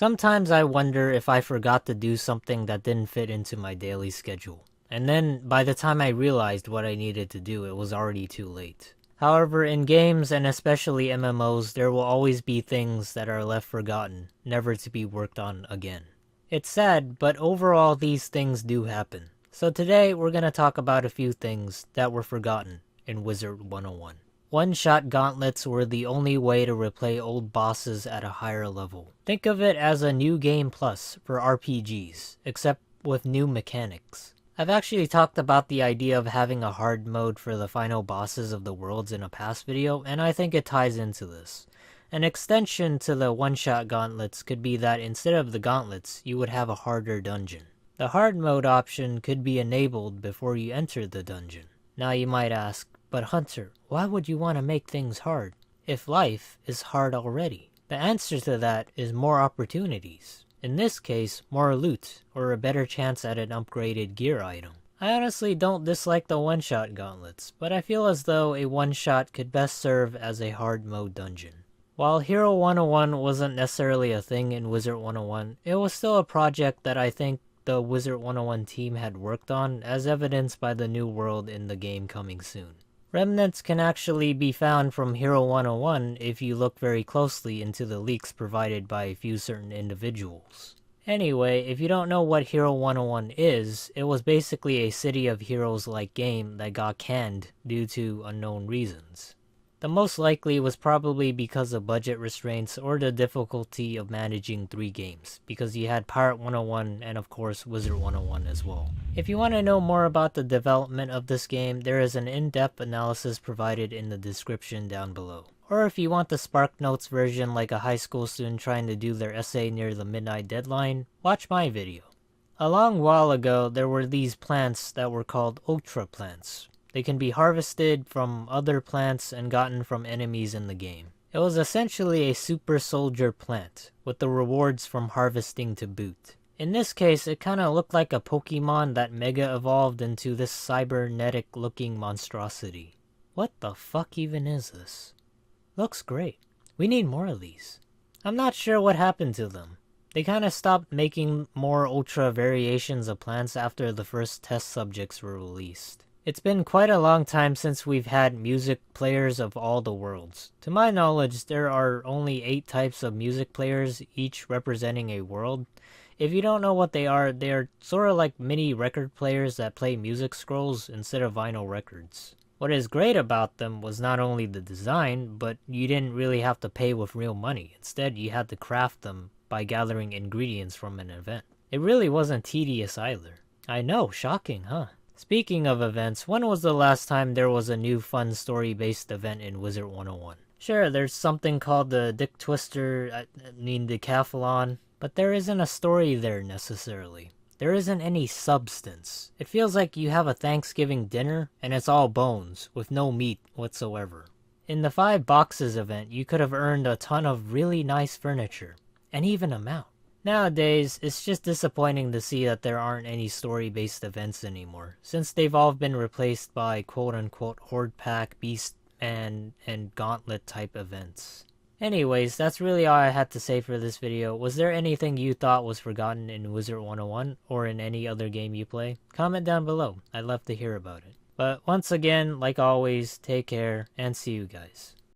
Sometimes I wonder if I forgot to do something that didn't fit into my daily schedule. And then, by the time I realized what I needed to do, it was already too late. However, in games, and especially MMOs, there will always be things that are left forgotten, never to be worked on again. It's sad, but overall these things do happen. So today, we're gonna talk about a few things that were forgotten in Wizard101. One-shot gauntlets were the only way to replay old bosses at a higher level. Think of it as a new game plus for RPGs, except with new mechanics. I've actually talked about the idea of having a hard mode for the final bosses of the worlds in a past video, and I think it ties into this. An extension to the one-shot gauntlets could be that instead of the gauntlets, you would have a harder dungeon. The hard mode option could be enabled before you enter the dungeon. Now you might ask, but Hunter, why would you want to make things hard, if life is hard already? The answer to that is more opportunities. In this case, more loot, or a better chance at an upgraded gear item. I honestly don't dislike the one-shot gauntlets, but I feel as though a one-shot could best serve as a hard mode dungeon. While Hero 101 wasn't necessarily a thing in Wizard 101, it was still a project that I think the Wizard 101 team had worked on, as evidenced by the new world in the game coming soon. Remnants can actually be found from Hero 101 if you look very closely into the leaks provided by a few certain individuals. Anyway, if you don't know what Hero 101 is, it was basically a City of Heroes-like game that got canned due to unknown reasons. The most likely was probably because of budget restraints or the difficulty of managing 3 games, because you had Pirate 101 and of course Wizard 101 as well. If you want to know more about the development of this game, there is an in-depth analysis provided in the description down below. Or if you want the SparkNotes version like a high school student trying to do their essay near the midnight deadline, watch my video. A long while ago, there were these plants that were called Ultra plants. They can be harvested from other plants and gotten from enemies in the game. It was essentially a super soldier plant, with the rewards from harvesting to boot. In this case, it kinda looked like a Pokemon that mega evolved into this cybernetic looking monstrosity. What the fuck even is this? Looks great. We need more of these. I'm not sure what happened to them. They kinda stopped making more ultra variations of plants after the first test subjects were released. It's been quite a long time since we've had music players of all the worlds. To my knowledge, there are only 8 types of music players, each representing a world. If you don't know what they are sort of like mini record players that play music scrolls instead of vinyl records. What is great about them was not only the design, but you didn't really have to pay with real money. Instead, you had to craft them by gathering ingredients from an event. It really wasn't tedious either. I know, shocking, huh? Speaking of events, when was the last time there was a new fun story-based event in Wizard 101? Sure, there's something called the Decathlon, but there isn't a story there necessarily. There isn't any substance. It feels like you have a Thanksgiving dinner and it's all bones, with no meat whatsoever. In the 5 boxes event, you could have earned a ton of really nice furniture, and even a mount. Nowadays, it's just disappointing to see that there aren't any story-based events anymore, since they've all been replaced by quote-unquote Horde Pack, Beast, and Gauntlet type events. Anyways, that's really all I had to say for this video. Was there anything you thought was forgotten in Wizard 101, or in any other game you play? Comment down below, I'd love to hear about it. But once again, like always, take care, and see you guys.